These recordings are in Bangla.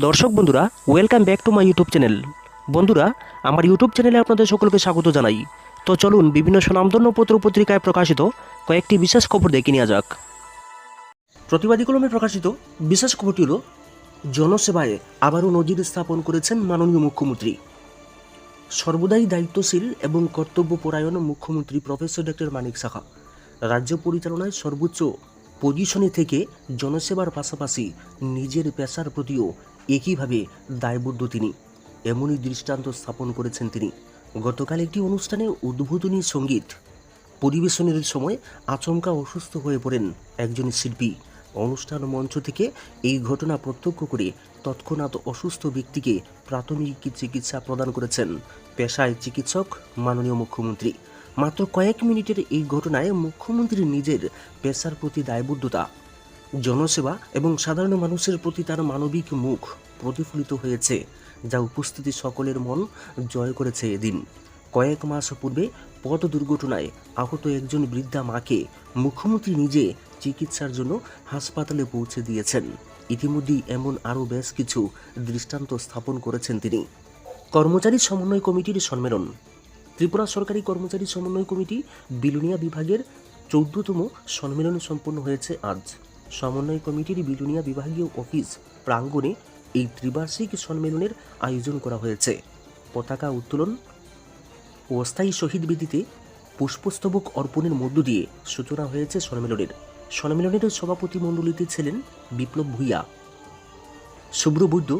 দর্শক বন্ধুরা, welcome back to my YouTube channel. বন্ধুরা, আমার ইউটিউব চ্যানেলে আপনাদের সকলকে স্বাগত জানাই। তো চলুন বিভিন্ন স্বনামধন্য পত্র পত্রিকায় প্রকাশিত কয়েকটি বিশেষ খবর দেখে নেওয়া যাক। প্রতিবাদী কলমে প্রকাশিত বিশেষ খবরটি হল, জনসেবায় আবারও নজির স্থাপন করেছেন মাননীয় মুখ্যমন্ত্রী। সর্বদাই দায়িত্বশীল এবং কর্তব্যপরায়ণ মুখ্যমন্ত্রী প্রফেসর ডক্টর মানিক সাহা রাজ্য পরিচালনায় সর্বোচ্চ পজিশনে থেকে জনসেবার পাশাপাশি নিজের পেশার প্রতিও একইভাবে দায়বদ্ধ তিনি। এমনই দৃষ্টান্ত স্থাপন করেছেন তিনি। গতকাল একটি অনুষ্ঠানে উদ্বোধনী সঙ্গীত পরিবেশনের সময় আচমকা অসুস্থ হয়ে পড়েন একজন শিল্পী। অনুষ্ঠান মঞ্চ থেকে এই ঘটনা প্রত্যক্ষ করে তৎক্ষণাৎ অসুস্থ ব্যক্তিকে প্রাথমিক চিকিৎসা প্রদান করেছেন পেশায় চিকিৎসক মাননীয় মুখ্যমন্ত্রী। মাত্র কয়েক মিনিটের এই ঘটনায় মুখ্যমন্ত্রী নিজের পেশার প্রতি দায়বদ্ধতা, জনসেবা এবং সাধারণ মানুষের প্রতি তার মানবিক মুখ প্রতিফলিত হয়েছে, যা উপস্থিতি সকলের মন জয় করেছে এদিন। কয়েক মাস পূর্বে পথ দুর্ঘটনায় আহত একজন বৃদ্ধা মাকে মুখ্যমন্ত্রী নিজে চিকিৎসার জন্য হাসপাতালে পৌঁছে দিয়েছেন। ইতিমধ্যেই এমন আরও বেশ কিছু দৃষ্টান্ত স্থাপন করেছেন তিনি। কর্মচারী সমন্বয় কমিটির সম্মেলন। ত্রিপুরা সরকারি কর্মচারী সমন্বয় কমিটি বিলুনিয়া বিভাগের 14তম সম্মেলন সম্পন্ন হয়েছে আজ। সমন্বয় কমিটির বিলুনিয়া বিভাগীয় অফিস প্রাঙ্গণে এই ত্রিবার্ষিক সম্মেলনের আয়োজন করা হয়েছে। পতাকা উত্তোলন ও অস্থায়ী শহীদ বেদিতে পুষ্পস্তবক অর্পণের মধ্য দিয়ে সূচনা হয়েছে সম্মেলনের সভাপতি মণ্ডলীতে ছিলেন বিপ্লব ভূঁইয়া, শুভ্র বৈদ্য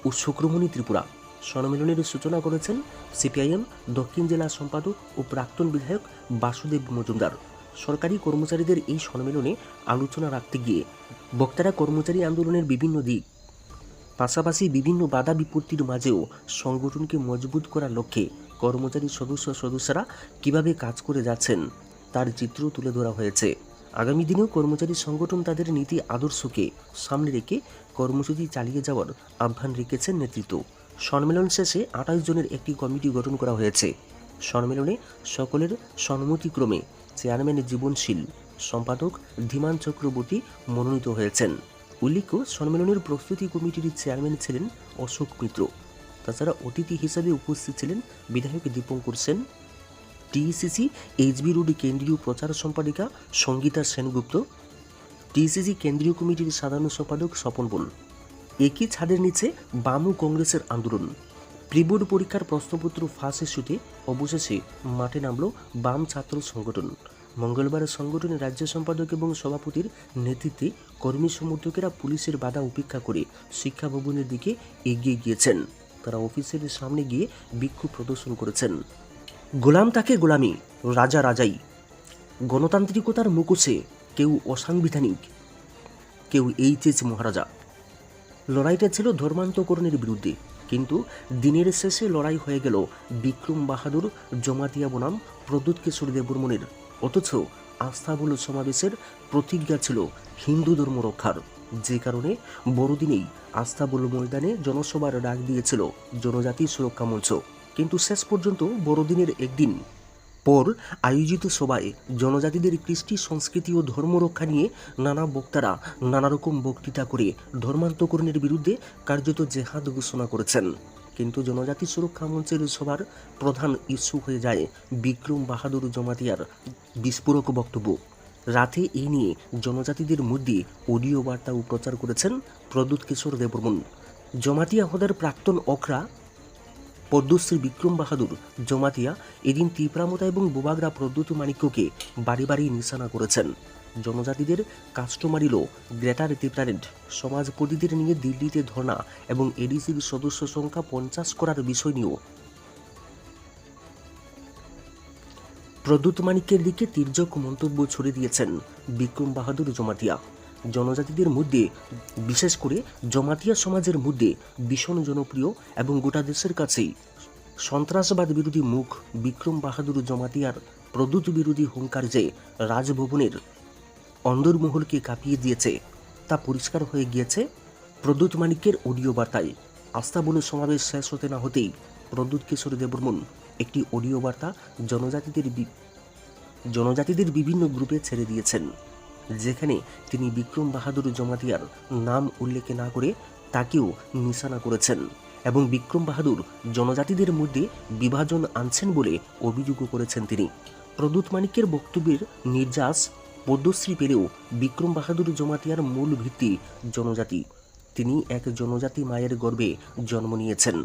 ও শুক্রমণি ত্রিপুরা। সম্মেলনের সূচনা করেছেন সিপিআইএম দক্ষিণ জেলা সম্পাদক ও প্রাক্তন বিধায়ক বাসুদেব মজুমদার। সরকারি কর্মচারীদের এই সম্মেলনে আলোচনা রাখতে গিয়ে বক্তারা কর্মচারী আন্দোলনের বিভিন্ন দিক, পাশাপাশি বিভিন্ন বাধা বিপত্তির মাঝেও সংগঠনকে মজবুত করার লক্ষ্যে কর্মচারী সদস্যরা কিভাবে কাজ করে যাচ্ছেন তার চিত্র তুলে ধরা হয়েছে। আগামী দিনেও কর্মচারী সংগঠন তাদের নীতি আদর্শকে সামনে রেখে কর্মসূচি চালিয়ে যাওয়ার আহ্বান রেখেছেন নেতৃত্ব। সম্মেলন শেষে 28 জনের একটি কমিটি গঠন করা হয়েছে। সম্মেলনে সকলের সম্মতিক্রমে চেয়ারম্যান জীবনশীল, সম্পাদক ধীমান চক্রবর্তী মনোনীত হয়েছেন। উল্লেখ্য, সম্মেলনের প্রস্তুতি কমিটির চেয়ারম্যান ছিলেন অশোক মিত্র। তাছাড়া অতিথি হিসেবে উপস্থিত ছিলেন বিধায়ক দীপঙ্কর সেন, টিইসিসি এইচবি রোড কেন্দ্রীয় প্রচার সম্পাদিকা সঙ্গীতা সেনগুপ্ত, টিইসিসি কেন্দ্রীয় কমিটির সাধারণ সম্পাদক স্বপন বোন। একই ছাদের নিচে বাম কংগ্রেসের আন্দোলন। প্রিবোর্ড পরীক্ষার প্রশ্নপত্র ফাঁস ইস্যুতে অবশেষে মাঠে নামল বাম ছাত্র সংগঠন। মঙ্গলবার সংগঠনের রাজ্য সম্পাদক এবং সভাপতির নেতৃত্বে কর্মী সমর্থকেরা পুলিশের বাধা উপেক্ষা করে শিক্ষা ভবনের দিকে এগিয়ে গিয়েছেন। তারা অফিসের সামনে গিয়ে বিক্ষোভ প্রদর্শন করেছেন। গোলাম তাকে গোলামি, রাজা রাজাই। গণতান্ত্রিকতার মুখোশে কেউ অসাংবিধানিক, কেউ এইচএস মহারাজা। লড়াইটা ছিল ধর্মান্তকরণের বিরুদ্ধে, কিন্তু দিনের শেষে লড়াই হয়ে গেল বিক্রম বাহাদুর জমাতিয়া বনাম প্রদ্যুৎ কিশোর দেববর্মনের। অথচ আস্থাবল সমাবেশের প্রতিজ্ঞা ছিল হিন্দু ধর্ম রক্ষার, যে কারণে বড়দিনেই আস্থাবল ময়দানে জনসভার ডাক দিয়েছিল জনজাতি সুরক্ষা মঞ্চ। কিন্তু শেষ পর্যন্ত বড়দিনের একদিন পর আয়োজিত সভায় জনজাতিদের কৃষ্টি, সংস্কৃতি ও ধর্ম রক্ষা নিয়ে নানা বক্তারা নানা রকম বক্তৃতা করে ধর্মান্তকরণের বিরুদ্ধে কার্যত জেহাদ ঘোষণা করেছেন। কিন্তু জনজাতি সুরক্ষা মঞ্চের সভার প্রধান ইস্যু হয়ে যায় বিক্রম বাহাদুর জমাতিয়ার বিস্ফোরক বক্তব্য। রাতে এই নিয়ে জনজাতিদের মধ্যে অডিও বার্তাও প্রচার করেছেন প্রদ্যুৎ কিশোর দেববর্মন। জমাতিয়া হদার প্রাক্তন অখরা পদ্মশ্রী বিক্রম বাহাদুর জমাতিয়া এদিন তিপ্রামতা এবং বুবাগরা প্রদ্যুৎ মাণিক্যকে বাড়ি বাড়ি নিশানা করেছেন। জনজাতিদের কাস্টমারি লো, গ্রেটার ত্রিপুরারেন্ট সমাজপতিদের নিয়ে দিল্লিতে ধর্ণা এবং এডিসির সদস্য সংখ্যা 50 করার বিষয় নিয়েও প্রদ্যুৎ মাণিক্যের দিকে তির্যক মন্তব্য ছুড়ে দিয়েছেন বিক্রম বাহাদুর জমাতিয়া। জনজাতিদের মধ্যে, বিশেষ করে জমাতিয়া সমাজের মধ্যে ভীষণ জনপ্রিয় এবং গোটা দেশের কাছেই সন্ত্রাসবাদ বিরোধী মুখ বিক্রম বাহাদুর জমাতিয়ার প্রদ্যুৎ বিরোধী হুঙ্কার যে রাজভবনের অন্দরমহলকে কাঁপিয়ে দিয়েছে তা পরিষ্কার হয়ে গিয়েছে প্রদ্যুৎ মাণিক্যের অডিও বার্তায়। আস্থাবল সমাবেশ শেষ হতে না হতেই প্রদ্যুৎ কিশোর দেববর্মন একটি অডিও বার্তা জনজাতিদের বিভিন্ন গ্রুপে ছেড়ে দিয়েছেন, যেখানে তিনি বিক্রম বাহাদুর জমাতিয়ার নাম উল্লেখ না করে তাকেও নিশানা করেছেন এবং বিক্রম বাহাদুর জনজাতিদের মধ্যে বিভাজন আনছেন বলে অভিযোগও করেছেন তিনি। প্রদ্যুৎ মানিক্যের বক্তব্যের নির্যাস পদ্মশ্রী পেলেও বিক্রম বাহাদুর জমাতিয়ার মূল ভিত্তি জনজাতি। তিনি এক জনজাতি মায়ের গর্ভে জন্ম নিয়েছেন,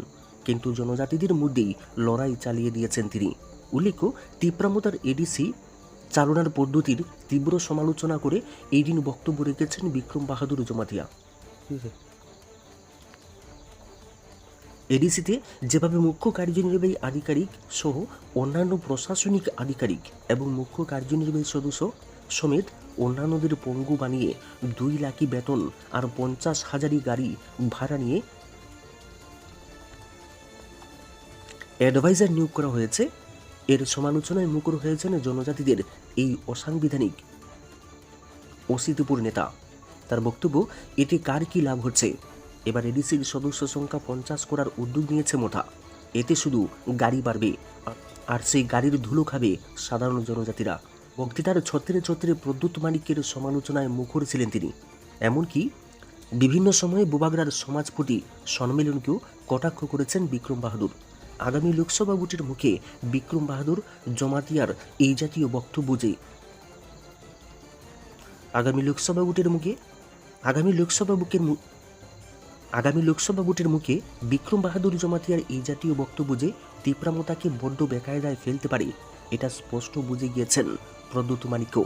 কিন্তু জনজাতিদের মধ্যেই লড়াই চালিয়ে দিয়েছেন তিনি। উল্লেখ্য, তীব্রামতার এডিসি চালনার পদ্ধতির তীব্র সমালোচনা করে এই দিন বক্তব্য রেখেছেন বিক্রম বাহাদুর জমাতিয়া। এডিসিতে যেভাবে মুখ্য কার্যনির্বাহী আধিকারিক সহ অন্যান্য প্রশাসনিক আধিকারিক এবং মুখ্য কার্যনির্বাহী সদস্য সমেত অন্যান্যদের পঙ্গু বানিয়ে 2 লাখি বেতন আর 50,000 গাড়ি ভাড়া নিয়ে অ্যাডভাইজার নিয়োগ করা হয়েছে, এর সমালোচনায় মুখর হয়েছেন জনজাতিদের এই অসাংবিধানিক অসিতপুর নেতা। তার বক্তব্য, এতে কার কি লাভ হচ্ছে? এবার এডিসির সদস্য সংখ্যা 50 করার উদ্যোগ নিয়েছে মোটা। এতে শুধু গাড়ি বাড়বে আর সেই গাড়ির ধুলো খাবে সাধারণ জনজাতিরা। বক্তৃতার ছত্রে ছত্রে প্রদ্যুৎ মানিক্যের সমালোচনায় মুখর ছিলেন তিনি। এমনকি বিভিন্ন সময়ে বুবাগড়ার সমাজপতি সম্মেলনকেও কটাক্ষ করেছেন বিক্রম বাহাদুর। আগামী লোকসভা ভোটের মুখে বিক্রম বাহাদুর জমাতিয়ার এই জাতীয় বক্তব্য যে আগামী লোকসভা ভোটের মুখে বিক্রম বাহাদুর জমাতিয়ার এই জাতীয় বক্তব্য যে তীব্রামতাকে বড্ড বেকায়দায় ফেলতে পারে, এটা স্পষ্ট বুঝে গিয়েছেন প্রদ্যুৎ মানিক্য।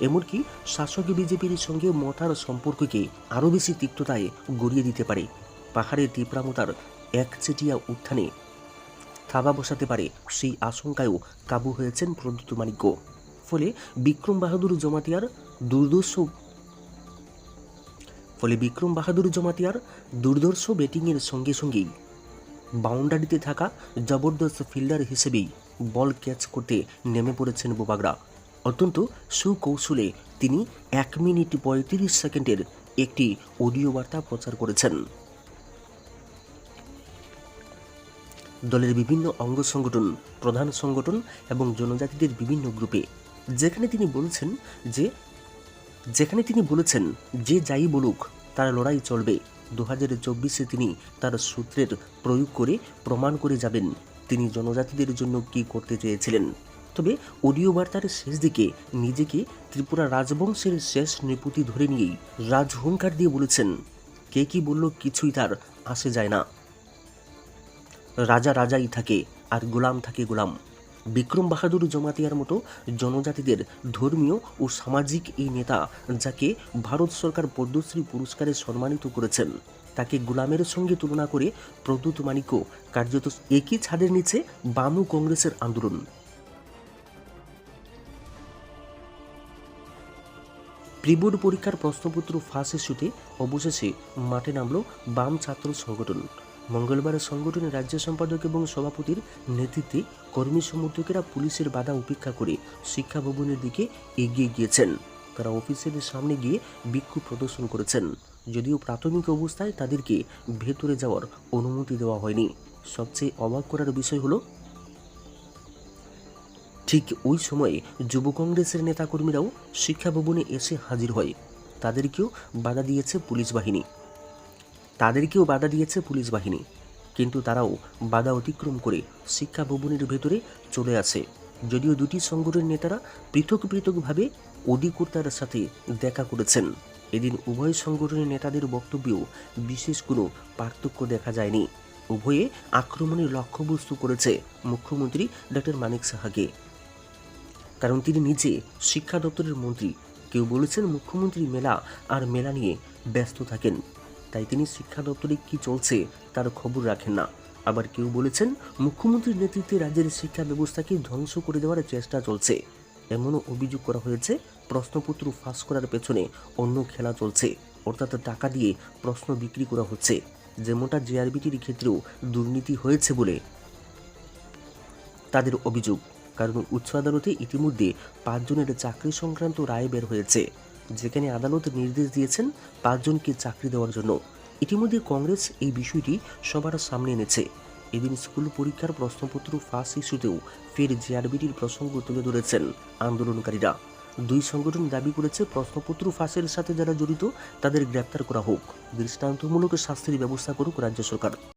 এমনকি শাসক বিজেপির সঙ্গে মতার সম্পর্ককে আরও বেশি তিক্ততায় গড়িয়ে দিতে পারে। পাহাড়ের তীব্রামতার একচেটিয়া উত্থানে থাবা বসাতে পারে, সেই আশঙ্কায়ও কাবু হয়েছেন প্রদ্যুৎ মানিক্য। ফলে বিক্রম বাহাদুর দুর্ধর্ষ ব্যাটিংয়ের সঙ্গে সঙ্গেই বাউন্ডারিতে থাকা জবরদস্ত ফিল্ডার হিসেবেই বল ক্যাচ করতে নেমে পড়েছেন বুবাগড়া। অত্যন্ত সুকৌশলে তিনি 1 মিনিট 35 সেকেন্ডের একটি অডিও বার্তা প্রচার করেছেন দলের বিভিন্ন অঙ্গ সংগঠন, প্রধান সংগঠন এবং জনজাতিদের বিভিন্ন গ্রুপে, যেখানে তিনি বলেছেন যে যাই বলুক তার লড়াই চলবে। 2024-এ তিনি তার সূত্রের প্রয়োগ করে প্রমাণ করে যাবেন তিনি জনজাতিদের জন্য কী করতে চেয়েছিলেন। তবে অডিও বার্তার শেষ দিকে নিজেকে ত্রিপুরা রাজবংশের শেষ নৃপতি ধরে নিয়েই রাজহুঙ্কার দিয়ে বলেছেন, কে কি বলল কিছুই তার আসে যায় না, রাজা রাজাই থাকে আর গোলাম থাকে গোলাম। বিক্রম বাহাদুর জমাতিয়ার মতো জনজাতিদের ধর্মীয় ও সামাজিক এই নেতা, যাকে ভারত সরকার পদ্মশ্রী পুরস্কারে সম্মানিত করেছেন, তাকে গোলামের সঙ্গে তুলনা করে প্রদ্যুৎ মানিক্য কার্যত একই ছাদের নিচে বাম কংগ্রেসের আন্দোলন। প্রিবোর্ড পরীক্ষার প্রশ্নপত্র ফাঁস ইস্যুতে অবশেষে মাঠে নামল বাম ছাত্র সংগঠন। মঙ্গলবার সংগঠনের রাজ্য সম্পাদক এবং সভাপতির নেতৃত্বে কর্মী সমর্থকেরা পুলিশের বাধা উপেক্ষা করে শিক্ষা ভবনের দিকে এগিয়ে গিয়েছেন। তারা অফিসের সামনে গিয়ে বিক্ষোভ প্রদর্শন করেছেন, যদিও প্রাথমিক অবস্থায় তাদেরকে ভেতরে যাওয়ার অনুমতি দেওয়া হয়নি। সবচেয়ে অবাক করার বিষয় হলো, ঠিক ওই সময়ে যুব কংগ্রেসের নেতাকর্মীরাও শিক্ষা ভবনে এসে হাজির হয়। তাদেরকেও বাধা দিয়েছে পুলিশ বাহিনী, কিন্তু তারাও বাধা অতিক্রম করে শিক্ষা ভবনের ভেতরে চলে আসে। যদিও দুটি সংগঠনের নেতারা পৃথকভাবে অধিকর্তার সাথে দেখা করেছেন, এদিন উভয় সংগঠনের নেতাদের বক্তব্যেও বিশেষ কোনো পার্থক্য দেখা যায়নি। উভয়ে আক্রমণের লক্ষ্যবস্তু করেছে মুখ্যমন্ত্রী ডক্টর মানিক সাহাকে, কারণ তিনি নিজে শিক্ষা দপ্তরের মন্ত্রী। কেউ বলেছেন মুখ্যমন্ত্রী মেলা নিয়ে ব্যস্ত থাকেন, তাই তিনি শিক্ষা দপ্তরে কি চলছে তার খবর রাখেন না। আবার কেউ বলেছেন মুখ্যমন্ত্রীর নেতৃত্বে রাজ্যের শিক্ষা ব্যবস্থাকে ধ্বংস করে দেওয়ার চেষ্টা চলছে। এমনও অভিযোগ করা হয়েছে প্রশ্নপত্র ফাঁস করার পেছনে অন্য খেলা চলছে, অর্থাৎ টাকা দিয়ে প্রশ্ন বিক্রি করা হচ্ছে, যেমনটা জেআরবিটির ক্ষেত্রেও দুর্নীতি হয়েছে বলে তাদের অভিযোগ। কারণ উচ্চ আদালতে ইতিমধ্যে 5 জনের চাকরি সংক্রান্ত রায় বের হয়েছে, যেখানে আদালত নির্দেশ দিয়েছেন 5 জনকে চাকরি দেওয়ার জন্য। ইতিমধ্যে কংগ্রেস এই বিষয়টি সবার সামনে এনেছে। এদিন স্কুল পরীক্ষার প্রশ্নপত্র ফাঁস ইস্যুতেও ফের জেআরবিটির প্রসঙ্গ তুলে ধরেছেন আন্দোলনকারীরা। দুই সংগঠন দাবি করেছে প্রশ্নপত্র ফাঁসের সাথে যারা জড়িত তাদের গ্রেপ্তার করা হোক, দৃষ্টান্তমূলক শাস্তির ব্যবস্থা করুক রাজ্য সরকার।